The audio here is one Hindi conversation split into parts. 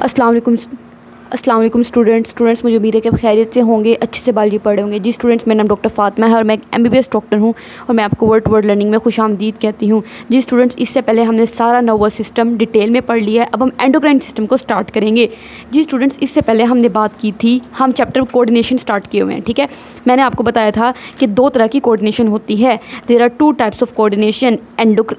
अस्सलाम वालेकुम स्टूडेंट्स मुझे उम्मीद है कि आप खैरियत से होंगे, अच्छे से बायोलॉजी पढ़े होंगे। जी स्टूडेंट्स, मेरा नाम डॉक्टर फातिमा है और मैं एक MBBS डॉक्टर हूँ और मैं आपको वर्ड टू वर्ड लर्निंग में खुशामदीद कहती हूँ। जी स्टूडेंट्स, इससे पहले हमने सारा नर्वस सिस्टम डिटेल में पढ़ लिया है, अब हम एंडोक्राइन सिस्टम को स्टार्ट करेंगे। जी स्टूडेंट्स, इससे पहले हमने बात की थी, हम चैप्टर कोऑर्डिनेशन स्टार्ट किए हुए हैं। ठीक है, मैंने आपको बताया था कि 2 तरह की कोऑर्डिनेशन होती है। There are 2 types of coordination.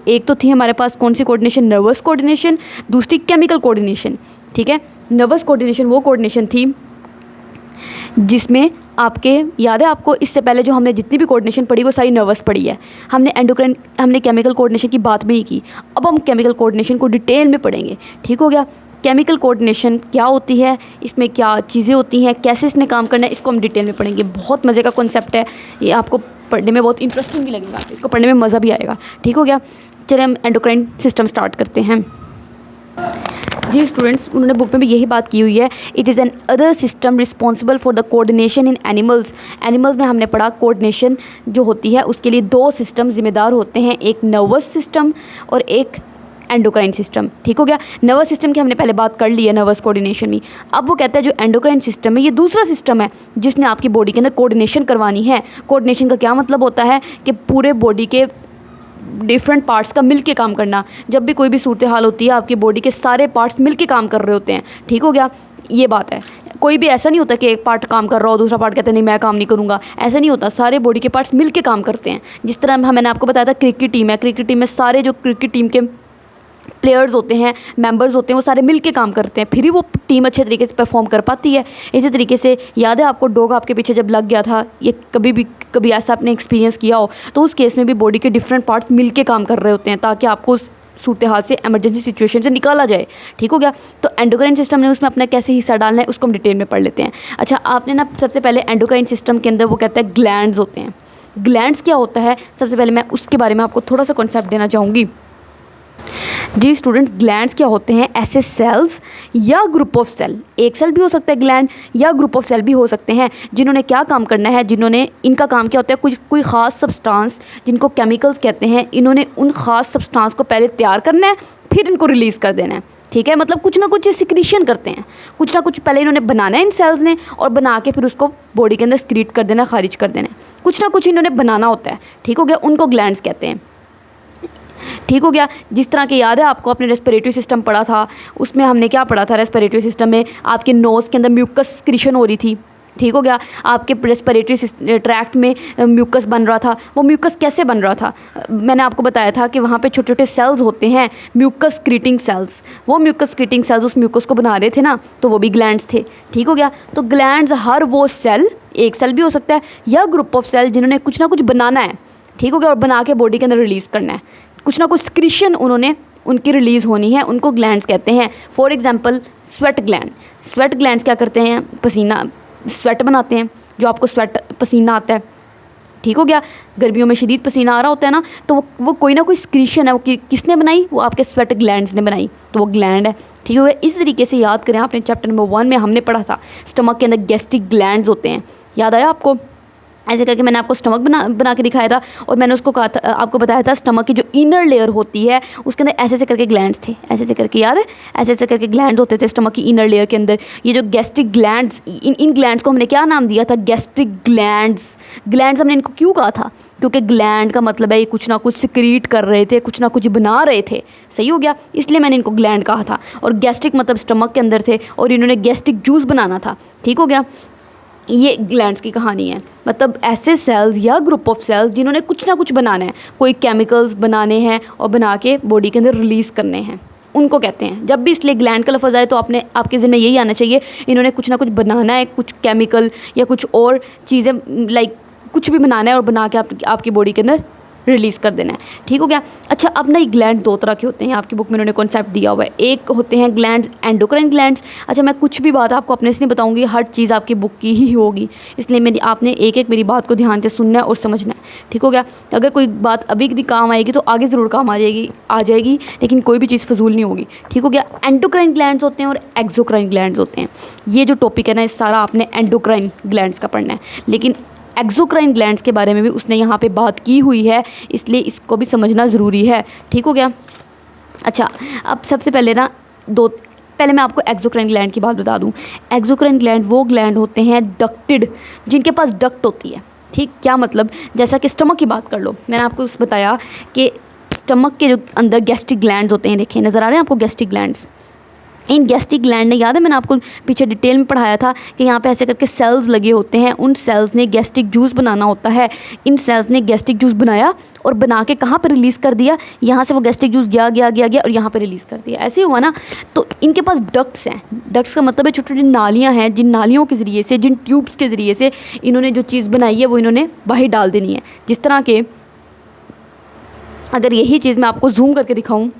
एक तो थी हमारे पास कौन सी कोऑर्डिनेशन, नर्वस कोऑर्डिनेशन, दूसरी केमिकल कोऑर्डिनेशन। ठीक है, नर्वस कोऑर्डिनेशन वो कोऑर्डिनेशन थी जिसमें आपके याद है आपको, इससे पहले जो हमने जितनी भी कोऑर्डिनेशन पढ़ी वो सारी नर्वस पढ़ी है। हमने केमिकल कोऑर्डिनेशन की बात भी की। अब हम केमिकल कोऑर्डिनेशन को डिटेल में पढ़ेंगे। ठीक हो गया। केमिकल कोऑर्डिनेशन क्या होती है, इसमें क्या चीज़ें होती हैं, कैसे इसने काम करना है, इसको हम डिटेल में पढ़ेंगे। बहुत मज़े का कॉन्सेप्ट है ये, आपको पढ़ने में बहुत इंटरेस्टिंग भी लगेगा, इसको पढ़ने में मज़ा भी आएगा। ठीक हो गया, चलिए हम एंडोक्राइन सिस्टम स्टार्ट करते हैं। जी स्टूडेंट्स, उन्होंने बुक में भी यही बात की हुई है। It is an other system responsible for the coordination in animals. Animals में हमने पढ़ा कोऑर्डिनेशन जो होती है उसके लिए 2 सिस्टम जिम्मेदार होते हैं, एक नर्वस सिस्टम और एक एंडोक्राइन सिस्टम। ठीक हो गया। नर्वस सिस्टम की हमने पहले बात कर ली है नर्वस कोऑर्डिनेशन में। अब वो कहता है जो एंडोक्राइन सिस्टम है ये दूसरा सिस्टम है जिसने आपकी बॉडी के अंदर कोऑर्डिनेशन करवानी है। कोऑर्डिनेशन का क्या मतलब होता है कि पूरे बॉडी के डिफरेंट पार्ट्स का मिल के काम करना। जब भी कोई भी सूरत हाल होती है आपकी बॉडी के सारे पार्ट्स मिल के काम कर रहे होते हैं। ठीक हो गया, ये बात है। कोई भी ऐसा नहीं होता कि एक पार्ट काम कर रहा हो दूसरा पार्ट कहते हैं नहीं मैं काम नहीं करूँगा, ऐसा नहीं होता। सारे बॉडी के पार्ट्स मिल के काम करते हैं। जिस तरह मैंने आपको बताया था क्रिकेट टीम है, क्रिकेट टीम में सारे जो क्रिकेट टीम के प्लेयर्स होते हैं, मेंबर्स होते हैं, वो सारे मिलके काम करते हैं, फिर ही वो टीम अच्छे तरीके से परफॉर्म कर पाती है। इसी तरीके से याद है आपको, डॉग आपके पीछे जब लग गया था, ये कभी ऐसा आपने एक्सपीरियंस किया हो तो उस केस में भी बॉडी के डिफरेंट पार्ट्स मिलके काम कर रहे होते हैं ताकि आपको उस सूरत हाल से, इमरजेंसी सिचुएशन से निकाला जाए। ठीक हो गया। तो एंडोक्राइन सिस्टम ने उसमें अपना कैसे हिस्सा डालना है उसको हम डिटेल में पढ़ लेते हैं। अच्छा, आपने ना सबसे पहले एंडोक्राइन सिस्टम के अंदर वो कहता है ग्लैंड्स होते हैं। ग्लैंड्स क्या होता है, सबसे पहले मैं उसके बारे में आपको थोड़ा सा कॉन्सेप्ट देना चाहूँगी। जी स्टूडेंट्स, ग्लैंड्स क्या होते हैं, ऐसे सेल्स या ग्रुप ऑफ सेल, एक सेल भी हो सकता है ग्लैंड या ग्रुप ऑफ सेल भी हो सकते हैं, जिन्होंने क्या काम करना है, इनका काम क्या होता है, कोई ख़ास सब्सटेंस जिनको केमिकल्स कहते हैं, इन्होंने उन ख़ास सब्सटेंस को पहले तैयार करना है फिर इनको रिलीज़ कर देना है। ठीक है, मतलब कुछ ना कुछ सिक्रीशन करते हैं, कुछ ना कुछ पहले इन्होंने बनाना है इन सेल्स ने और बना के फिर उसको बॉडी के अंदर सिक्रीट कर देना, खारिज कर देना है। कुछ ना कुछ इन्होंने बनाना होता है। ठीक हो गया, उनको ग्लैंड्स कहते हैं। ठीक हो गया। जिस तरह के याद है आपको, अपने रेस्पिरेटरी सिस्टम पढ़ा था, उसमें हमने क्या पढ़ा था, रेस्पिरेटरी सिस्टम में आपके नोज़ के अंदर म्यूकस सिक्रीशन हो रही थी। ठीक हो गया, आपके रेस्पिरेटरी ट्रैक्ट में म्यूकस बन रहा था। वो म्यूकस कैसे बन रहा था, मैंने आपको बताया था कि वहाँ पे छोटे छोटे सेल्स होते हैं, म्यूकस क्रीटिंग सेल्स। वो म्यूकस क्रीटिंग सेल्स उस म्यूकस को बना रहे थे ना, तो वो भी ग्लैंड्स थे। ठीक हो गया। तो ग्लैंड्स हर वो सेल, एक सेल भी हो सकता है या ग्रुप ऑफ सेल, जिन्होंने कुछ ना कुछ बनाना है। ठीक हो गया, और बना के बॉडी के अंदर रिलीज़ करना है, कुछ ना कुछ सिक्रीशन उनकी रिलीज़ होनी है, उनको ग्लैंड्स कहते हैं। For example sweat gland. Sweat glands क्या करते हैं, पसीना, स्वेट बनाते हैं, जो आपको स्वेट पसीना आता है। ठीक हो गया, गर्मियों में शदीद पसीना आ रहा होता है ना, तो वो कोई ना कोई सिक्रीशन है, वो किसने बनाई, वो आपके स्वेट ग्लैंड्स ने बनाई, तो वो ग्लैंड है। ठीक हो गया। इस तरीके से याद करें, आपने चैप्टर नंबर 1 में हमने पढ़ा था स्टमक के अंदर गैस्ट्रिक ग्लैंड्स होते हैं, याद आया आपको। ऐसे करके मैंने आपको स्टमक बना के दिखाया था और मैंने उसको कहा था, आपको बताया था स्टमक की जो इनर लेयर होती है उसके अंदर ऐसे करके ग्लैंड्स थे, ऐसे करके, याद है, ऐसे करके ग्लैंड होते थे स्टमक की इनर लेयर के अंदर। ये जो गैस्ट्रिक ग्लैंड्स, इन ग्लैंड्स को हमने क्या नाम दिया था, गैस्ट्रिक ग्लैंड्स। ग्लैंड्स हमने इनको क्यों कहा था, क्योंकि ग्लैंड का मतलब है ये कुछ ना कुछ सिक्रीट कर रहे थे, कुछ ना कुछ बना रहे थे। सही हो गया, इसलिए मैंने इनको ग्लैंड कहा था। और गैस्ट्रिक मतलब स्टमक के अंदर थे और इन्होंने गैस्ट्रिक जूस बनाना था। ठीक हो गया, ये ग्लैंड्स की कहानी है। मतलब ऐसे सेल्स या ग्रुप ऑफ सेल्स जिन्होंने कुछ ना कुछ बनाना है, कोई केमिकल्स बनाने हैं और बना के बॉडी के अंदर रिलीज़ करने हैं, उनको कहते हैं। जब भी इसलिए ग्लैंड का लफ्ज़ आए तो आपके ज़हन में यही आना चाहिए, इन्होंने कुछ ना कुछ बनाना है, कुछ केमिकल या कुछ और चीज़ें, लाइक कुछ भी बनाना है और बना के आपकी बॉडी के अंदर रिलीज़ कर देना है। ठीक हो गया। अच्छा, अब ना ये ग्लैंड 2 तरह के होते हैं, आपकी बुक में उन्होंने कॉन्सेप्ट दिया हुआ है। एक होते हैं ग्लैंड्स एंडोक्राइन ग्लैंड्स। अच्छा, मैं कुछ भी बात आपको अपने से नहीं बताऊंगी, हर चीज़ आपकी बुक की ही होगी, इसलिए आपने एक मेरी बात को ध्यान से सुनना है और समझना है। ठीक हो गया। अगर कोई बात अभी काम आएगी तो आगे ज़रूर काम आ जाएगी, लेकिन कोई भी चीज़ फजूल नहीं होगी। ठीक हो गया। एंडोक्राइन ग्लैंड्स होते हैं और एक्सोक्राइन ग्लैंड्स होते हैं। ये जो टॉपिक है ना, इस सारा आपने एंडोक्राइन ग्लैंड्स का पढ़ना है, लेकिन एक्सोक्राइन ग्लैंड्स के बारे में भी उसने यहाँ पे बात की हुई है, इसलिए इसको भी समझना ज़रूरी है। ठीक हो गया। अच्छा, अब सबसे पहले ना पहले मैं आपको एक्सोक्राइन ग्लैंड की बात बता दूं। एक्सोक्राइन ग्लैंड वो ग्लैंड होते हैं डक्टेड, जिनके पास डक्ट होती है। ठीक, क्या मतलब, जैसा कि स्टमक की बात कर लो, मैंने आपको बताया कि स्टमक के जो अंदर गैस्ट्रिक ग्लैंड्स होते हैं, देखिए नज़र आ रहे हैं आपको gastric glands. In gastric gland ने, याद है मैंने आपको पीछे डिटेल में पढ़ाया था कि यहाँ पे ऐसे करके सेल्स लगे होते हैं, उन सेल्स ने गैस्ट्रिक जूस बनाना होता है। इन सेल्स ने गैस्ट्रिक जूस बनाया और बना के कहाँ पर रिलीज़ कर दिया, यहाँ से वो गैस्ट्रिक जूस गया और यहाँ पर रिलीज़ कर दिया, ऐसे ही हुआ ना। तो इनके पास डक्ट्स हैं। डक्ट्स का मतलब है छोटी छोटी नालियाँ हैं, जिन नालियों के ज़रिए से, जिन ट्यूब्स के ज़रिए से इन्होंने जो चीज़ बनाई है वो इन्होंने बाहर डाल देनी है। जिस तरह के, अगर यही चीज़ मैं आपको जूम करके दिखाऊं,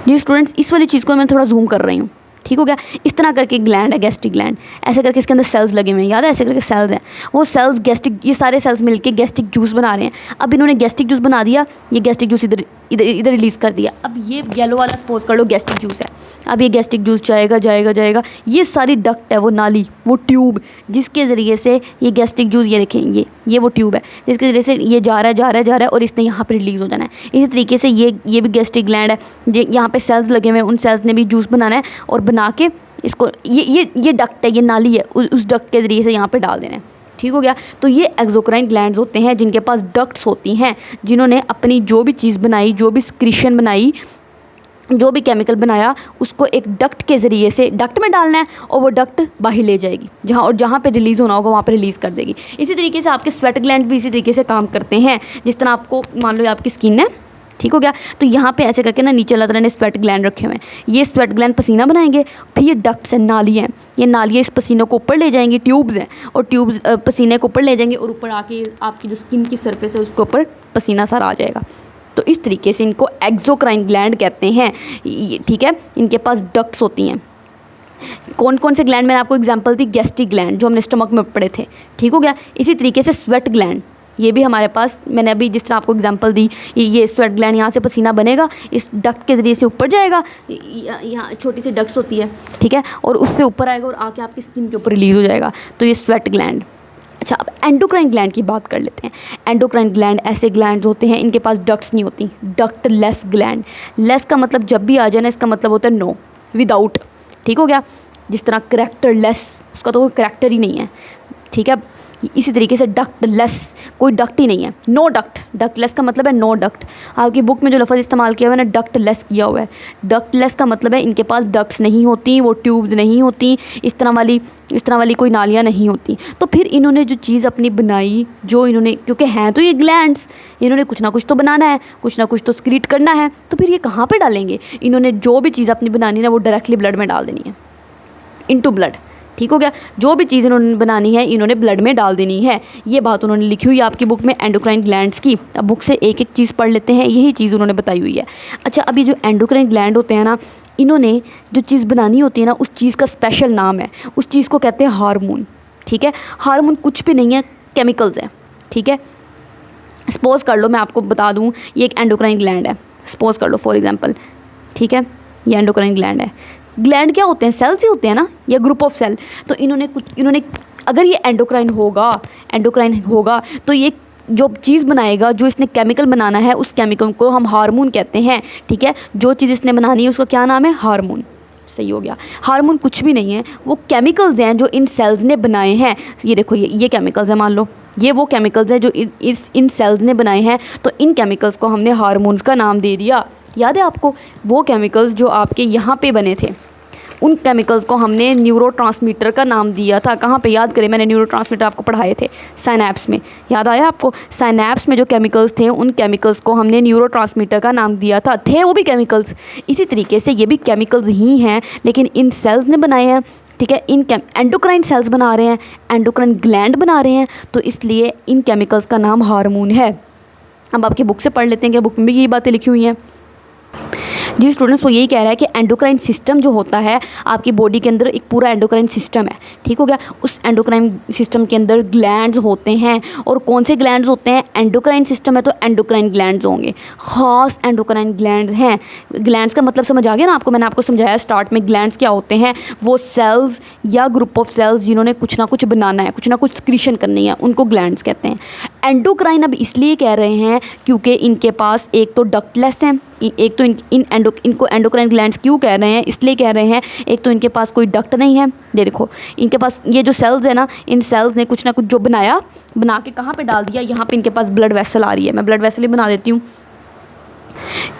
जी स्टूडेंट्स, इस वाली चीज़ को मैं थोड़ा जूम कर रही हूँ, ठीक हो गया। इस तरह करके ग्लैंड है, गैस्ट्रिक ग्लैंड, ऐसे करके इसके अंदर सेल्स लगे हुए हैं, याद है, ऐसे करके सेल्स हैं। वो सेल्स गैस्ट्रिक, ये सारे सेल्स मिलके गैस्ट्रिक जूस बना रहे हैं। अब इन्होंने गैस्ट्रिक जूस बना दिया, ये गैस्ट्रिक जूस इधर इधर इधर रिलीज़ कर दिया। अब ये येलो वाला सपोज कर लो गैस्ट्रिक जूस है। अब ये गैस्ट्रिक जूस जाएगा, ये सारी डक्ट है, वो नाली, वो ट्यूब जिसके ज़रिए से ये गैस्ट्रिक जूस, ये देखें, ये वो ट्यूब है जिसके ज़रिए से ये जा रहा है और इसने यहाँ पर रिलीज़ हो जाना है। इसी तरीके से ये भी गैस्ट्रिक ग्लैंड है, यहाँ पे सेल्स लगे हुए हैं, उन सेल्स ने भी जूस बनाना है और बना के इसको, ये डक्ट है, ये नाली है, उस डक्ट के ज़रिए से यहाँ पे डाल देना है, ठीक हो गया। तो ये एक्सोक्राइन ग्लैंड्स होते हैं जिनके पास डक्ट्स होती हैं, जिन्होंने अपनी जो भी चीज़ बनाई, जो भी सिक्रीशन बनाई, जो भी केमिकल बनाया, उसको एक डक्ट के ज़रिए से डक्ट में डालना है और वो डक्ट बाहर ले जाएगी, जहाँ पे रिलीज़ होना होगा वहाँ पे रिलीज़ कर देगी। इसी तरीके से आपके स्वेट ग्लैंड भी इसी तरीके से काम करते हैं। जिस तरह आपको, मान लो आपकी स्किन है, ठीक हो गया, तो यहाँ पे ऐसे करके ना नीचे अल्लाह ताला ने स्वेट ग्लैंड रखे हुए हैं। ये स्वेट ग्लैंड पसीना बनाएंगे, फिर ये डक्ट्स हैं, नाली हैं, ये नालियाँ इस पसीने को ऊपर ले जाएंगी, ट्यूब्स हैं, और ट्यूब्स पसीने को ऊपर ले जाएंगे और ऊपर आके आपकी जो स्किन की सरफेस है उसके ऊपर पसीना सारा आ जाएगा। तो इस तरीके से इनको एक्सोक्राइन ग्लैंड कहते हैं, ठीक है। इनके पास डक्ट्स होती हैं। कौन कौन से ग्लैंड, मैंने आपको एग्जांपल दी, गैस्ट्रिक ग्लैंड जो हमने स्टमक में पढ़े थे, ठीक हो गया। इसी तरीके से स्वेट ग्लैंड, ये भी हमारे पास, मैंने अभी जिस तरह आपको एग्जांपल दी, ये स्वेट ग्लैंड, यहाँ से पसीना बनेगा, इस डक्ट के ज़रिए से ऊपर जाएगा, यहाँ छोटी सी डक्ट्स होती है, ठीक है, और उससे ऊपर आएगा और आके आपकी स्किन के ऊपर रिलीज़ हो जाएगा। तो ये स्वेट ग्लैंड। अच्छा, अब एंडोक्राइन ग्लैंड की बात कर लेते हैं। एंडोक्राइन ग्लैंड ऐसे ग्लैंड होते हैं, इनके पास डक्ट्स नहीं होती, डक्टलेस ग्लैंड। लेस का मतलब जब भी आ जाए ना, इसका मतलब होता है नो, विदाउट, ठीक हो गया। जिस तरह करैक्टरलेस, उसका तो कोई करैक्टर ही नहीं है, ठीक है। इसी तरीके से डक्टलेस, कोई डक्ट ही नहीं है, नो डक्ट। डक्टलेस का मतलब है नो डक्ट। आपकी बुक में जो लफ्ज़ इस्तेमाल किया हुआ है ना, डक्टलेस किया हुआ है। डक्टलेस का मतलब है इनके पास डक्ट्स नहीं होती, वो ट्यूब्स नहीं होती, इस तरह वाली कोई नालियाँ नहीं होती। तो फिर इन्होंने जो चीज़ अपनी बनाई, जो इन्होंने, क्योंकि हैं तो ये ग्लैंड्स, इन्होंने कुछ ना कुछ तो बनाना है, कुछ ना कुछ तो सिक्रीट करना है, तो फिर ये कहाँ पर डालेंगे? इन्होंने जो भी चीज़ अपनी बनानी है ना, वो डायरेक्टली ब्लड में डाल देनी है, इनटू ब्लड, ठीक हो गया। जो भी चीज़ इन्होंने बनानी है, इन्होंने ब्लड में डाल देनी है। ये बात उन्होंने लिखी हुई है आपकी बुक में, एंडोक्राइन ग्लैंड्स की। अब बुक से एक एक चीज़ पढ़ लेते हैं, यही चीज़ उन्होंने बताई हुई है। अच्छा, अब ये जो एंडोक्राइन ग्लैंड होते हैं ना, इन्होंने जो चीज़ बनानी होती है ना, उस चीज़ का स्पेशल नाम है, उस चीज़ को कहते हैं हार्मोन, ठीक है। हार्मोन कुछ भी नहीं है, केमिकल्स हैं, ठीक है। सपोज़ कर लो, मैं आपको बता दूँ, ये एक एंडोक्राइन ग्लैंड है, सपोज़ कर लो फॉर एग्जाम्पल, ठीक है। ये एंडोक्राइन ग्लैंड है। ग्लैंड क्या होते हैं? सेल्स ही होते हैं ना, या ग्रुप ऑफ सेल। तो इन्होंने अगर ये एंडोक्राइन होगा तो ये जो चीज़ बनाएगा, जो इसने केमिकल बनाना है, उस केमिकल को हम हार्मोन कहते हैं, ठीक है। जो चीज़ इसने बनानी है उसका क्या नाम है? हार्मोन। सही हो गया। हार्मोन कुछ भी नहीं है, वो केमिकल्स हैं जो इन सेल्स ने बनाए हैं। ये देखो, ये केमिकल्स हैं, मान लो ये वो केमिकल्स हैं जो इन सेल्स ने बनाए हैं, तो इन केमिकल्स को हमने हार्मोन्स का नाम दे दिया। याद है आपको, वो केमिकल्स जो आपके यहाँ पे बने थे, उन केमिकल्स को हमने न्यूरोट्रांसमीटर का नाम दिया था। कहाँ पे? याद करें, मैंने न्यूरोट्रांसमीटर आपको पढ़ाए थे साइनैप्स में, याद आया आपको? साइनैप्स में जो केमिकल्स थे, उन केमिकल्स को हमने न्यूरोट्रांसमीटर का नाम दिया था। थे वो भी केमिकल्स। इसी तरीके से ये भी केमिकल्स ही हैं, लेकिन इन सेल्स ने बनाए हैं, ठीक है। इन एंडोक्राइन सेल्स बना रहे हैं, एंडोक्राइन ग्लैंड बना रहे हैं, तो इसलिए इन केमिकल्स का नाम हार्मोन है। अब आपकी बुक से पढ़ लेते हैं, क्या बुक में भी यही बातें लिखी हुई हैं? जी स्टूडेंट्स, वो यही कह रहा है कि एंडोक्राइन सिस्टम जो होता है आपकी बॉडी के अंदर, एक पूरा एंडोक्राइन सिस्टम है, ठीक हो गया। उस एंडोक्राइन सिस्टम के अंदर ग्लैंड्स होते हैं, और कौन से ग्लैंड्स होते हैं? एंडोक्राइन सिस्टम है तो एंडोक्राइन ग्लैंड्स होंगे, ख़ास एंडोक्राइन ग्लैंड्स हैं। ग्लैंड्स का मतलब समझ आ गया ना आपको? मैंने आपको समझाया स्टार्ट में, ग्लैंड्स क्या होते हैं? वो सेल्स या ग्रुप ऑफ सेल्स जिन्होंने कुछ ना कुछ बनाना है, कुछ ना कुछ सिक्रीशन करनी है, उनको ग्लैंड्स कहते हैं। एंडोक्राइन अब इसलिए कह रहे हैं क्योंकि इनके पास एक तो डक्टलेस हैं, एक तो इन इनको एंडोक्राइन ग्लैंड्स क्यों कह रहे हैं, इसलिए कह रहे हैं, एक तो इनके पास कोई डक्ट नहीं है, ये देखो इनके पास ये जो सेल्स है ना, इन सेल्स ने कुछ ना कुछ जो बना के कहाँ पे डाल दिया, यहाँ पे इनके पास ब्लड वेसल आ रही है। मैं ब्लड वेसल ही बना देती हूँ।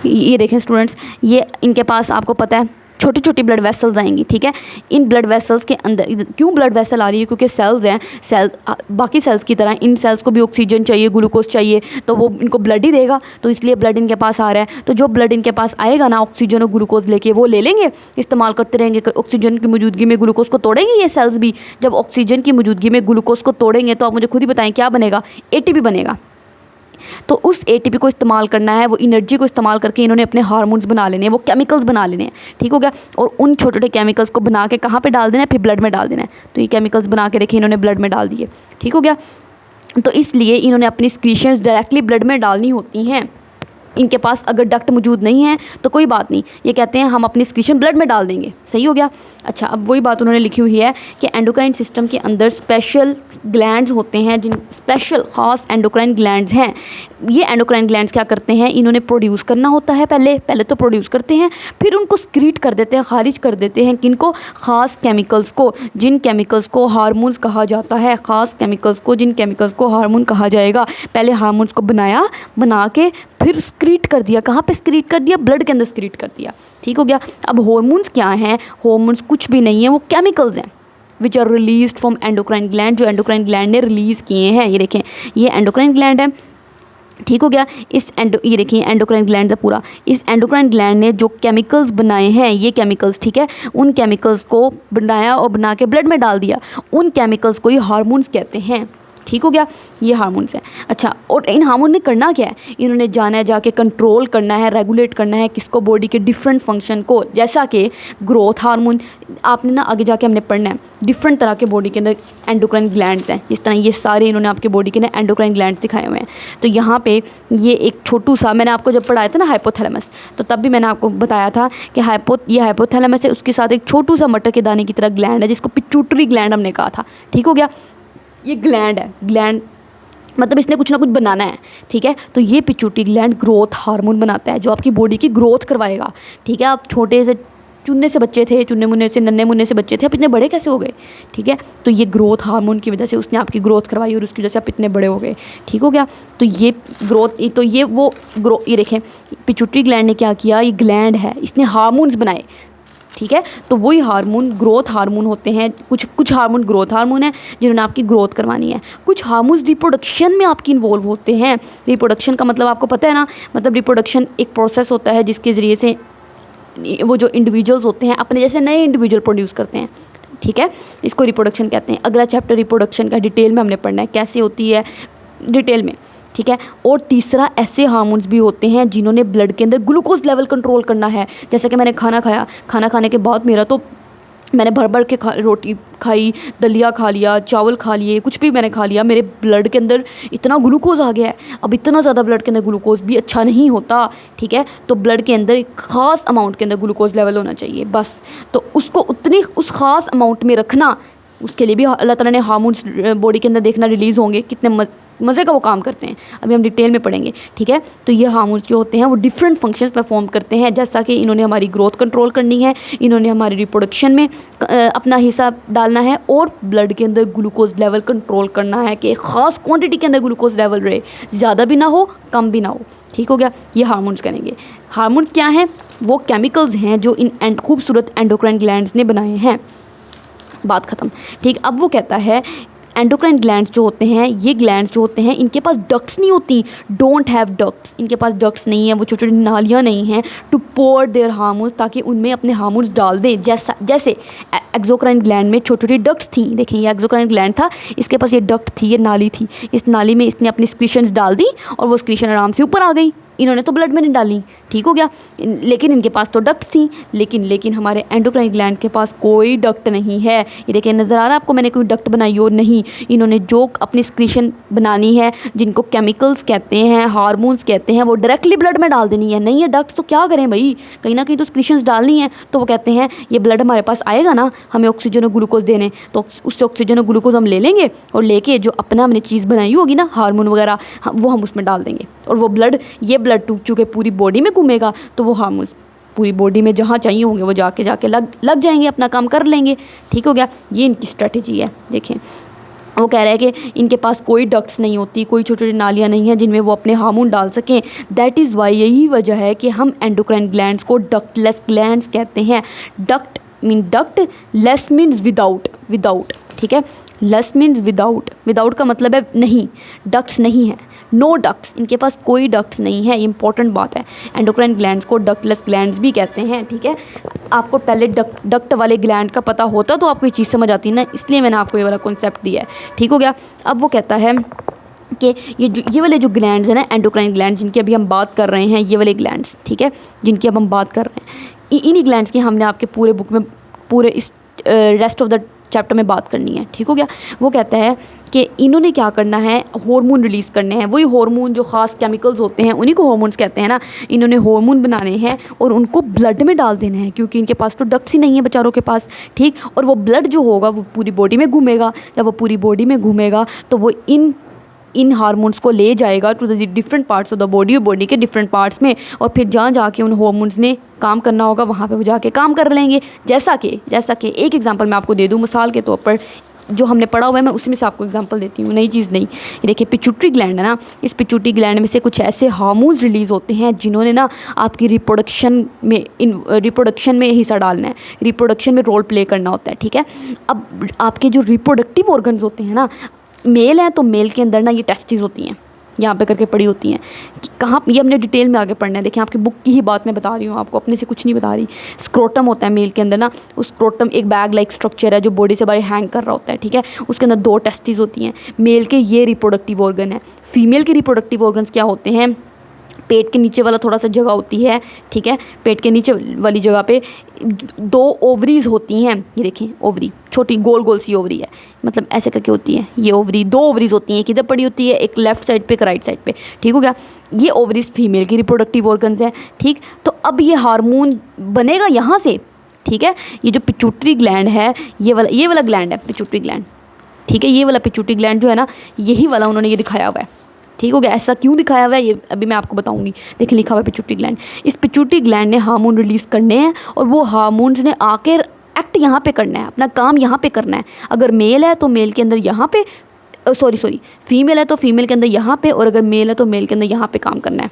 ये देखें स्टूडेंट्स, ये इनके पास आपको पता है छोटी छोटी ब्लड वेसल्स आएंगी, ठीक है। इन ब्लड वेसल्स के अंदर क्यों ब्लड वेसल आ रही है, क्योंकि सेल्स हैं, सेल बाकी सेल्स की तरह इन सेल्स को भी ऑक्सीजन चाहिए, ग्लूकोज चाहिए, तो वो इनको ब्लड ही देगा, तो इसलिए ब्लड इनके पास आ रहा है। तो जो ब्लड इनके पास आएगा ना ऑक्सीजन और ग्लूकोज लेके, वो ले लेंगे, इस्तेमाल करते रहेंगे। ऑक्सीजन की मौजूदगी में ग्लूकोज को तोड़ेंगे ये सेल्स भी। जब ऑक्सीजन की मौजूदगी में ग्लूकोज को तोड़ेंगे तो आप मुझे खुद ही बताएं क्या बनेगा, ATP बनेगा। तो उस ATP को इस्तेमाल करना है, वो एनर्जी को इस्तेमाल करके इन्होंने अपने हार्मोन्स बना लेने हैं, वो केमिकल्स बना लेने हैं, ठीक हो गया। और उन छोटे छोटे केमिकल्स को बना के कहाँ पे डाल देना है, फिर ब्लड में डाल देना है। तो ये केमिकल्स बना के देखिए इन्होंने ब्लड में डाल दिए, ठीक हो गया। तो इसलिए इन्होंने अपनी सिक्रीशंस डायरेक्टली ब्लड में डालनी होती हैं। इनके पास अगर डक्ट मौजूद नहीं है तो कोई बात नहीं, ये कहते हैं हम अपनी सिक्रीशन ब्लड में डाल देंगे, सही हो गया। अच्छा, अब वही बात उन्होंने लिखी हुई है कि एंडोक्राइन सिस्टम के अंदर स्पेशल ग्लैंड्स होते हैं, जिन स्पेशल ख़ास एंडोक्राइन ग्लैंड्स हैं। ये एंडोक्राइन ग्लैंड्स क्या करते हैं, इन्होंने प्रोड्यूस करना होता है, पहले तो प्रोड्यूस करते हैं, फिर उनको स्क्रीट कर देते हैं, खारिज कर देते हैं किनको, ख़ास केमिकल्स को, जिन केमिकल्स को हार्मोन्स कहा जाता है, ख़ास केमिकल्स को, जिन केमिकल्स को हार्मोन कहा जाएगा। पहले हार्मोन्स को बना के फिर स्क्रीट कर दिया, कहाँ पे स्क्रीट कर दिया, ब्लड के अंदर स्क्रीट कर दिया, ठीक हो गया। अब हार्मोन्स क्या हैं, हार्मोन्स कुछ भी नहीं है, वो केमिकल्स हैं which are released from endocrine gland, जो एंडोक्राइन ग्लैंड ने रिलीज़ किए हैं। ये देखें, ये एंडोक्राइन ग्लैंड है, ठीक हो गया। ये देखिए एंडोक्राइन ग्लैंड है पूरा, इस एंडोक्राइन ग्लैंड ने जो केमिकल्स बनाए हैं, ये केमिकल्स, ठीक है, उन केमिकल्स को बनाया और बना के ब्लड में डाल दिया, उन केमिकल्स को ही हार्मोन्स कहते हैं, ठीक हो गया। ये हार्मोन्स हैं। अच्छा, और इन हार्मोन ने करना क्या है, इन्होंने जाना है जाके कंट्रोल करना है, रेगुलेट करना है किसको, बॉडी के डिफरेंट फंक्शन को, जैसा कि ग्रोथ हार्मोन। आपने ना आगे जाके हमने पढ़ना है डिफरेंट तरह के बॉडी के अंदर एंडोक्राइन ग्लैंड्स हैं, जिस तरह ये सारे इन्होंने आपके बॉडी के अंदर एंडोक्राइन ग्लैंड्स दिखाए हुए हैं। तो यहाँ पे ये एक छोटू सा, मैंने आपको जब पढ़ाया था ना हाइपोथैलेमस, तो तब भी मैंने आपको बताया था कि ये हाइपोथैलेमस है, उसके साथ एक छोटू सा मटर के दाने की तरह ग्लैंड है जिसको पिट्यूटरी ग्लैंड हमने कहा था, ठीक हो गया। ये ग्लैंड है, ग्लैंड मतलब इसने कुछ ना कुछ बनाना है, ठीक है। तो ये पिट्यूटरी ग्लैंड ग्रोथ हार्मोन बनाता है जो आपकी बॉडी की ग्रोथ करवाएगा, ठीक है। आप छोटे से चुन्ने से बच्चे थे, चुन्ने मुन्ने से नन्हे मुन्ने से बच्चे थे, आप इतने बड़े कैसे हो गए, ठीक है। तो ये ग्रोथ हार्मोन की वजह से उसने आपकी ग्रोथ करवाई और उसकी वजह से आप इतने बड़े हो गए, ठीक हो गया। तो ये ग्रोथ, तो ये वो ये देखें पिट्यूटरी ग्लैंड ने क्या किया, ये ग्लैंड है, इसने हार्मोन्स बनाए, ठीक है। तो वही हार्मोन ग्रोथ हार्मोन होते हैं, कुछ हार्मोन ग्रोथ हार्मोन है जिन्होंने आपकी ग्रोथ करवानी है, कुछ हार्मोन्स रिप्रोडक्शन में आपकी इन्वॉल्व होते हैं। रिप्रोडक्शन का मतलब आपको पता है ना, मतलब रिप्रोडक्शन एक प्रोसेस होता है जिसके ज़रिए से वो जो इंडिविजुअल्स होते हैं अपने जैसे नए इंडिविजुअल प्रोड्यूस करते हैं, ठीक है। इसको रिप्रोडक्शन कहते हैं। अगला चैप्टर रिप्रोडक्शन का डिटेल में हमने पढ़ना है, कैसे होती है डिटेल में, ठीक है। और तीसरा, ऐसे हार्मोन्स भी होते हैं जिन्होंने ब्लड के अंदर ग्लूकोज लेवल कंट्रोल करना है। जैसे कि मैंने खाना खाया, खाना खाने के बाद मैंने भर भर के रोटी खाई, दलिया खा लिया, चावल खा लिए, कुछ भी मैंने खा लिया, मेरे ब्लड के अंदर इतना ग्लूकोज आ गया है। अब इतना ज़्यादा ब्लड के अंदर ग्लूकोज भी अच्छा नहीं होता, ठीक है। तो ब्लड के अंदर एक ख़ास अमाउंट के अंदर ग्लूकोज लेवल होना चाहिए बस। तो उसको उस ख़ास अमाउंट में रखना, उसके लिए भी अल्लाह ताला ने हार्मोन्स बॉडी के अंदर देखना रिलीज़ होंगे, कितने मज़े का वो काम करते हैं, अभी हम डिटेल में पढ़ेंगे, ठीक है। तो ये हार्मोन्स जो होते हैं वो डिफरेंट फंक्शंस परफॉर्म करते हैं, जैसा कि इन्होंने हमारी ग्रोथ कंट्रोल करनी है, इन्होंने हमारी रिप्रोडक्शन में अपना हिस्सा डालना है, और ब्लड के अंदर ग्लूकोज लेवल कंट्रोल करना है कि एक ख़ास क्वांटिटी के अंदर ग्लूकोज लेवल रहे, ज़्यादा भी ना हो कम भी ना हो, ठीक हो गया। ये हार्मोन्स करेंगे। हार्मोन्स क्या हैं, वो केमिकल्स हैं जो इन खूबसूरत एंडोक्राइन ग्लैंड्स ने बनाए हैं, बात ख़त्म, ठीक। अब वो कहता है एंडोक्राइन ग्लैंड्स जो होते हैं, ये ग्लैंड्स जो होते हैं इनके पास डक्ट्स नहीं होती, डोंट हैव डक्ट्स, इनके पास डक्ट्स नहीं है, वो छोटी छोटी नालियाँ नहीं हैं टू पोर देयर हार्मोन्स, ताकि उनमें अपने हार्मोन्स डाल दें। जैसे एक्सोक्राइन ग्लैंड में छोटी छोटी डक्ट्स थी, देखें ये एक्सोक्राइन ग्लैंड था, इसके पास ये डक्ट थी, ये नाली थी, इस नाली में इसने अपनी स्क्रीशंस डाल दी और वो स्क्रीशन आराम से ऊपर आ गई। इन्होंने तो ब्लड में नहीं डाली, ठीक हो गया, लेकिन इनके पास तो डक्ट थी। लेकिन हमारे एंडोक्राइन ग्लैंड के पास कोई डक्ट नहीं है। ये देखिए नज़र आ रहा है आपको, मैंने कोई डक्ट बनाई और नहीं, इन्होंने जो अपनी स्क्रीशन बनानी है, जिनको केमिकल्स कहते हैं, हार्मोन्स कहते हैं, वो डायरेक्टली ब्लड में डाल देनी है। नहीं है डक्ट्स तो क्या करें भाई, कहीं ना कहीं तो स्क्रीशंस डालनी है। तो वो कहते हैं ये ब्लड हमारे पास आएगा ना, हमें ऑक्सीजन और ग्लूकोज देने, तो उससे ऑक्सीजन और ग्लूकोज हम ले लेंगे और लेके जो अपना हमने चीज़ बनाई होगी ना हार्मोन वगैरह, वो हम उसमें डाल देंगे, और वो ब्लड, ये ब्लड चूँकि पूरी बॉडी में घूमेगा तो वो हार्मोन्स पूरी बॉडी में जहाँ चाहिए होंगे वो जाके लग जाएंगे, अपना काम कर लेंगे। ठीक हो गया, ये इनकी स्ट्रेटजी है। देखें, वो कह रहा है कि इनके पास कोई डक्ट्स नहीं होती, कोई छोटी छोटी नालियाँ नहीं हैं जिनमें वो अपने हार्मोन डाल सकें। दैट इज़ वाई, यही वजह है कि हम एंडोक्राइन ग्लैंड्स को डक्टलेस ग्लैंड्स कहते हैं। Duct duct, less means without. ठीक है, लेस मीन्स विदाउट का मतलब है नहीं, डक्ट्स नहीं है, नो डक्ट्स, इनके पास कोई डक्ट्स नहीं है। इंपॉर्टेंट बात है, एंडोक्राइन ग्लैंड्स को डक्टलेस ग्लैंड्स भी कहते हैं। ठीक है, आपको पहले डक्ट वाले ग्लैंड का पता होता तो आपको ये चीज़ समझ आती ना, इसलिए मैंने आपको ये वाला कॉन्सेप्ट दिया है। ठीक हो गया। अब वो कहता है कि ये वाले जो ग्लैंड्स हैं ना, एंडोक्राइन ग्लैंड्स जिनकी अभी हम बात कर रहे हैं, ये वाले ग्लैंड्स, ठीक है, जिनकी अब हम बात कर रहे हैं, इन्हीं ग्लैंड्स की हमने आपके पूरे बुक में, पूरे इस रेस्ट ऑफ द चैप्टर में बात करनी है। ठीक हो गया। वो कहता है कि इन्होंने क्या करना है, हार्मोन रिलीज़ करने हैं। वही हार्मोन जो ख़ास केमिकल्स होते हैं उन्हीं को हार्मोन्स कहते हैं ना। इन्होंने हार्मोन बनाने हैं और उनको ब्लड में डाल देना है, क्योंकि इनके पास तो डक्ट्स ही नहीं है बेचारों के पास। ठीक, और वो ब्लड जो होगा वो पूरी बॉडी में घूमेगा। जब वो पूरी बॉडी में घूमेगा तो वो इन हार्मोन्स को ले जाएगा to the different parts of the body के डिफरेंट पार्ट्स में, और फिर जहाँ जाके उन हार्मोन्स ने काम करना होगा वहाँ पे वो जाके काम कर लेंगे। जैसा कि एक एग्जांपल मैं आपको दे दूँ मिसाल के तौर पर, जो हमने पढ़ा हुआ है मैं उसी में से आपको एग्जांपल देती हूँ, नई चीज़ नहीं। ये देखिए, पिट्यूटरी ग्लैंड है ना, इस पिट्यूटरी ग्लैंड में से कुछ ऐसे हार्मोन्स रिलीज़ होते हैं जिन्होंने ना आपकी रिप्रोडक्शन में हिस्सा डालना है, रिप्रोडक्शन में रोल प्ले करना होता है। ठीक है, अब आपके जो रिप्रोडक्टिव ऑर्गन्स होते हैं ना, मेल है तो मेल के अंदर ना ये टेस्टिस होती हैं, यहाँ पे करके पड़ी होती हैं कि कहाँ, ये हमने डिटेल में आगे पढ़ना है। देखिए, आपकी बुक की ही बात मैं बता रही हूँ आपको, अपने से कुछ नहीं बता रही। स्क्रोटम होता है मेल के अंदर ना, उस स्क्रोटम एक बैग लाइक स्ट्रक्चर है जो बॉडी से बाहर हैंग कर रहा होता है। ठीक है, उसके अंदर 2 टेस्टिस होती हैं। मेल के ये रिप्रोडक्टिव ऑर्गन है। फीमेल के रिप्रोडक्टिव ऑर्गन्स क्या होते हैं, पेट के नीचे वाला थोड़ा सा जगह होती है। ठीक है, पेट के नीचे वाली जगह पे 2 ओवरीज होती हैं। ये देखें, ओवरी छोटी गोल सी ओवरी है, मतलब ऐसे करके होती है ये ओवरी। 2 ओवरीज होती हैं, किधर पड़ी होती है, एक लेफ्ट साइड पे, एक राइट साइड पे। ठीक हो गया, ये ओवरीज फीमेल की रिप्रोडक्टिव ऑर्गन्स हैं। ठीक, तो अब ये हार्मोन बनेगा यहाँ से। ठीक है, ये जो पिट्यूटरी ग्लैंड है, ये वाला ग्लैंड है पिट्यूटरी ग्लैंड। ठीक है, ये वाला पिट्यूटरी ग्लैंड जो है ना, यही वाला उन्होंने ये दिखाया हुआ है। ठीक हो गया, ऐसा क्यों दिखाया हुआ है ये अभी मैं आपको बताऊंगी। देखिए, लिखा हुआ है पिट्यूटरी ग्लैंड। इस पिट्यूटरी ग्लैंड ने हार्मोन रिलीज़ करने हैं और वो हार्मोन्स ने आके एक्ट यहाँ पे करना है, अपना काम यहाँ पे करना है। अगर मेल है तो मेल के अंदर यहाँ पे, सॉरी फीमेल है तो फीमेल के अंदर यहाँ पे, और अगर मेल है तो मेल के अंदर यहाँ पे काम करना है,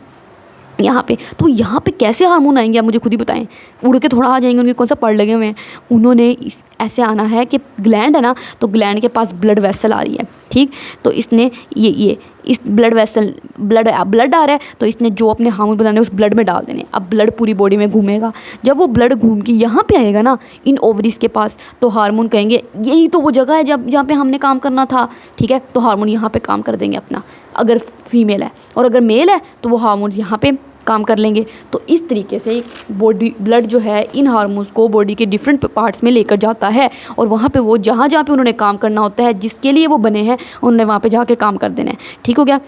यहाँ पे। तो यहाँ पे कैसे हार्मोन आएंगे आप मुझे खुद ही बताएं, उड़ के थोड़ा आ जाएंगे, उनके कौन सा पढ़ लगे हुए हैं। उन्होंने ऐसे आना है कि ग्लैंड है ना, तो ग्लैंड के पास ब्लड वेसल आ रही है। ठीक, तो इसने ये इस ब्लड आ रहा है, तो इसने जो अपने हार्मोन बनाने उस ब्लड में डाल देने। अब ब्लड पूरी बॉडी में घूमेगा, जब वो ब्लड घूम के यहाँ पे आएगा ना इन ओवरीज के पास, तो हार्मोन कहेंगे यही तो वो जगह है जहाँ पे हमने काम करना था। ठीक है, तो हार्मोन यहाँ पे काम कर देंगे अपना, अगर फीमेल है, और अगर मेल है तो वो हार्मोन यहाँ पे काम कर लेंगे। तो इस तरीके से ब्लड जो है इन हार्मोन्स को बॉडी के डिफरेंट पार्ट्स में लेकर जाता है, और वहाँ पे वो जहाँ पे उन्होंने काम करना होता है, जिसके लिए वो बने हैं, उन्होंने वहाँ पे जाके काम कर देना है। ठीक हो गया,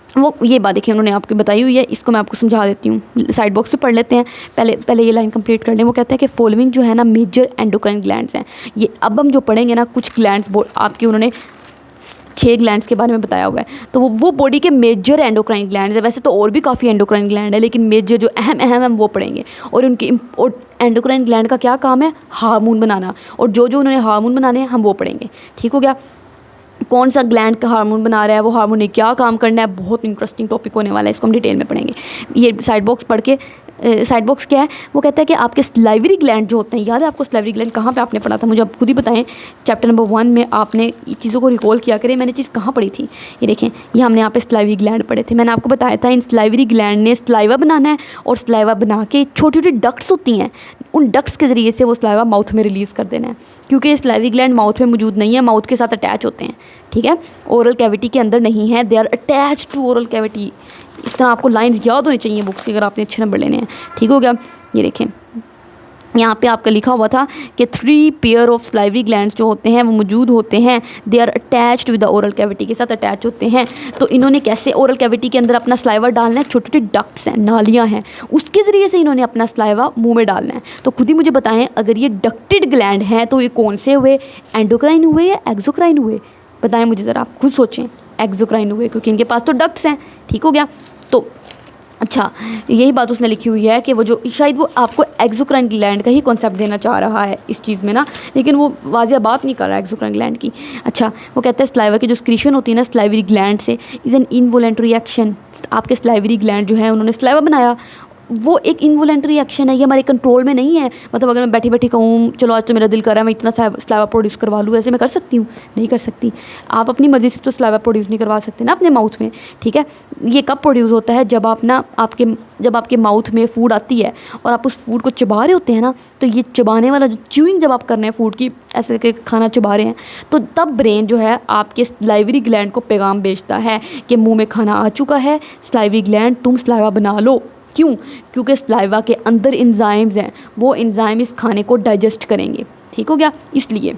वो ये बात देखिए उन्होंने आपको बताई हुई है, इसको मैं आपको समझा देती हूँ। साइड बॉक्स पे पढ़ लेते हैं, पहले ये लाइन कंप्लीट कर लें। वो कहता है कि फॉलोइंग जो है ना मेजर एंडोक्राइन ग्लैंड्स हैं। ये अब हम जो पढ़ेंगे ना, कुछ ग्लैंड्स आपके उन्होंने 6 ग्लैंड्स के बारे में बताया हुआ है, तो वो बॉडी के मेजर एंडोक्राइन ग्लैंड्स है। वैसे तो और भी काफ़ी एंडोक्राइन ग्लैंड है, लेकिन मेजर जो अहम हम वो पढ़ेंगे। और उनकी एंडोक्राइन ग्लैंड का क्या काम है, हार्मोन बनाना, और जो उन्होंने हार्मोन बनाने हैं हम वो पढ़ेंगे। ठीक हो गया, कौन सा ग्लैंड का हार्मोन बना रहा है, वो हार्मोन ने क्या काम करना है, बहुत इंटरेस्टिंग टॉपिक होने वाला है, इसको हम डिटेल में पढ़ेंगे। ये साइड बॉक्स पढ़ के, साइड बॉक्स क्या है, वो कहता है कि आपके स्लाइवरी ग्लैंड जो होते हैं, याद है आपको स्लाइवरी ग्लैंड कहाँ पे आपने पढ़ा था, मुझे आप खुद ही बताएं। चैप्टर नंबर 1 में आपने चीज़ों को रिकॉल किया करें, मैंने चीज़ कहाँ पढ़ी थी। ये देखें, ये हमने यहाँ पे स्लाइवरी ग्लैंड पढ़े थे। मैंने आपको बताया था इन स्लाइवरी ग्लैंड ने स्लाइवा बनाना है, और स्लाइवा बना के छोटी छोटी डक्ट्स होती हैं, उन डक्ट्स के ज़रिए से वो स्लाइवा माउथ में रिलीज़ कर देना है। क्योंकि स्लाइवरी ग्लैंड माउथ में मौजूद नहीं है, माउथ के साथ अटैच होते हैं। ठीक है, ओरल कैविटी के अंदर नहीं है, they are attach to oral cavity. इस तरह आपको लाइंस याद होनी चाहिए बुक से, अगर आपने अच्छे नंबर लेने हैं। ठीक हो गया, ये देखें यहाँ पे आपका लिखा हुआ था कि 3 पेयर ऑफ स्लाइवरी ग्लैंड्स जो होते हैं वो मौजूद होते हैं, they are attached with the oral cavity, के साथ अटैच होते हैं। तो इन्होंने कैसे ओरल कैविटी के अंदर अपना स्लाइवा डालना है, छोटे छोटे डक्ट्स हैं, नालियाँ हैं, उसके ज़रिए से इन्होंने अपना स्लाइवा मुंह में डालना है। तो खुद ही मुझे बताएं, अगर ये डक्टेड ग्लैंड हैं तो ये कौन से हुए, एंडोक्राइन हुए या एक्सोक्राइन हुए? बताएं मुझे ज़रा, आप खुद सोचें। एक्सोक्राइन हुए, क्योंकि इनके पास तो डक्ट्स हैं। ठीक हो गया, तो अच्छा, यही बात उसने लिखी हुई है कि वो जो शायद वो आपको एक्सोक्राइन ग्लैंड का ही कॉन्सेप्ट देना चाह रहा है इस चीज़ में ना, लेकिन वो वाज़िया बात नहीं कर रहा है एक्सोक्राइन ग्लैंड की। अच्छा, वो कहता है स्लाइवा की जो स्क्रीशन होती है ना स्लाइवरी ग्लैंड से, इज़ एन इनवॉलेंटरी एक्शन। आपके स्लाइवरी ग्लैंड जो है उन्होंने स्लाइवा बनाया, वो एक इनवॉलेंटरी एक्शन है, ये हमारे कंट्रोल में नहीं है। मतलब अगर मैं बैठी बैठी कहूँ चलो आज तो मेरा दिल कर रहा है मैं इतना स्लाइवा प्रोड्यूस करवा लूँ, ऐसे मैं कर सकती हूँ? नहीं कर सकती। आप अपनी मर्ज़ी से तो स्लाइवा प्रोड्यूस नहीं करवा सकते ना अपने माउथ में, ठीक है। ये कब प्रोड्यूस होता है? जब आप ना जब आपके माउथ में फूड आती है और आप उस फूड को चबा रहे होते हैं ना, तो ये चबाने वाला जो च्यूइंग जब आप कर रहे हैं फूड की, ऐसे करके खाना चबा रहे हैं, तो तब ब्रेन जो है आपके स्लाइवरी ग्लैंड को पैगाम भेजता है कि मुंह में खाना आ चुका है, स्लाइवरी ग्लैंड तुम स्लाइवा बना लो। क्यों? क्योंकि स्लाइवा के अंदर एंजाइम्स हैं, वो एंजाइम इस खाने को डाइजेस्ट करेंगे। ठीक हो गया? इसलिए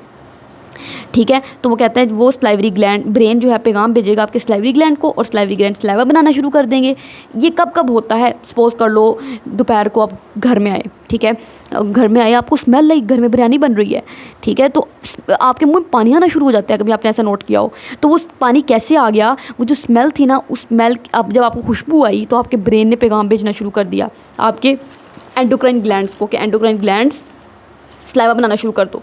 ठीक है। तो वो कहता है वो स्लाइवरी ग्लैंड ब्रेन जो है पैगाम भेजेगा आपके स्लाइवरी ग्लैंड को और स्लाइवरी ग्लैंड स्लाइवा बनाना शुरू कर देंगे। ये कब कब होता है? सपोज़ कर लो दोपहर को आप घर में आए, ठीक है, घर में आए आपको स्मेल लाइक घर में बिरयानी बन रही है, ठीक है, तो आपके मुंह में पानी आना शुरू हो जाता है। कभी आपने ऐसा नोट किया हो? तो वो पानी कैसे आ गया? वो जो स्मेल थी ना, उस स्मेल अब जब आपको खुशबू आई तो आपके ब्रेन ने पैगाम भेजना शुरू कर दिया आपके एंडोक्राइन ग्लैंड्स को कि एंडोक्राइन ग्लैंड्स स्लाइवा बनाना शुरू कर दो।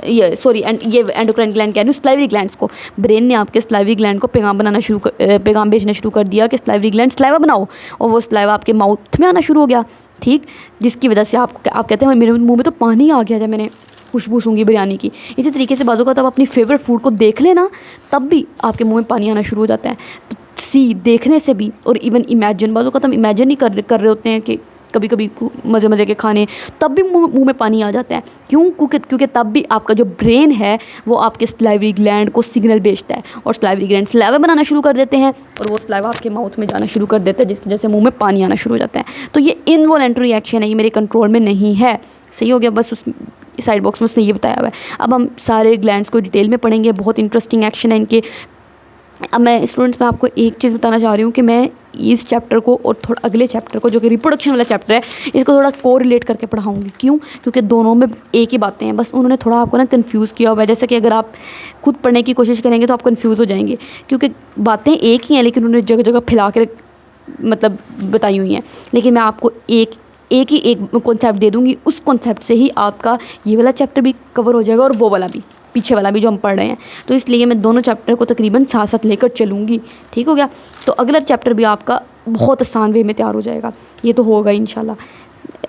ये एंडोक्राइन ग्लैंड कह रही हूँ, स्लाइवरी ग्लैंड्स को। ब्रेन ने आपके स्लाइवरी ग्लैंड को पैगाम भेजना शुरू कर दिया कि स्लाइवरी ग्लैंड स्लाइवा बनाओ, और वो स्लाइवा आपके माउथ में आना शुरू हो गया, ठीक, जिसकी वजह से आप कहते हैं मेरे मुंह में तो पानी आ गया जब मैंने खुशबू सूंघी बिरयानी की। इसी तरीके से बाजू का तब अपनी फेवरेट फूड को देख लेना, तब भी आपके मुँह में पानी आना शुरू हो जाता है। तो देखने से भी, और इवन इमेजिन, बाजू का हम इमेजिन ही कर रहे होते हैं कि कभी कभी मज़े मज़े के खाने, तब भी मुंह में पानी आ जाता है। क्यों? क्योंकि तब भी आपका जो ब्रेन है वो आपके स्लाइवरी ग्लैंड को सिग्नल भेजता है और स्लाइवरी ग्लैंड स्लाइवा बनाना शुरू कर देते हैं और वो स्लाइवा आपके माउथ में जाना शुरू कर देता है, जिसकी वजह से मुंह में पानी आना शुरू हो जाता है। तो ये इनवॉलेंटरी एक्शन है, ये मेरे कंट्रोल में नहीं है। सही हो गया? बस उस साइड बॉक्स में उसने ये बताया हुआ है। अब हम सारे ग्लैंड्स को डिटेल में पढ़ेंगे, बहुत इंटरेस्टिंग एक्शन है इनके। अब मैं स्टूडेंट्स में आपको एक चीज़ बताना चाह रही हूँ कि मैं इस चैप्टर को और थोड़ा अगले चैप्टर को जो कि रिप्रोडक्शन वाला चैप्टर है, इसको थोड़ा को रिलेट करके पढ़ाऊँगी। क्यों? क्योंकि दोनों में एक ही बातें हैं, बस उन्होंने थोड़ा आपको ना कन्फ्यूज़ किया हुआ है। जैसे कि अगर आप खुद पढ़ने की कोशिश करेंगे तो आप कन्फ्यूज़ हो जाएंगे, क्योंकि बातें एक ही हैं लेकिन उन्होंने जगह जगह फैला के मतलब बताई हुई हैं। लेकिन मैं आपको एक कॉन्सेप्ट दे दूँगी, उस कॉन्सेप्ट से ही आपका ये वाला चैप्टर भी कवर हो जाएगा और वो वाला भी, पीछे वाला भी जो हम पढ़ रहे हैं। तो इसलिए मैं दोनों चैप्टर को तकरीबन साथ साथ लेकर चलूँगी। ठीक हो गया? तो अगला चैप्टर भी आपका बहुत आसान वे में तैयार हो जाएगा, ये तो होगा इंशाल्लाह।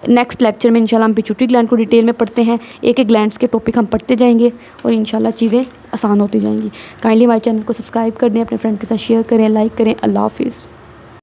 नेक्स्ट लेक्चर में इंशाल्लाह हम पिट्यूटरी ग्लैंड को डिटेल में पढ़ते हैं, एक एक ग्लैंड्स के टॉपिक हम पढ़ते जाएंगे और इंशाल्लाह चीज़ें आसान होती जाएंगी। काइंडली हमारे चैनल को सब्सक्राइब कर दें, अपने फ्रेंड के साथ शेयर करें, लाइक करें। अल्लाह हाफिज़।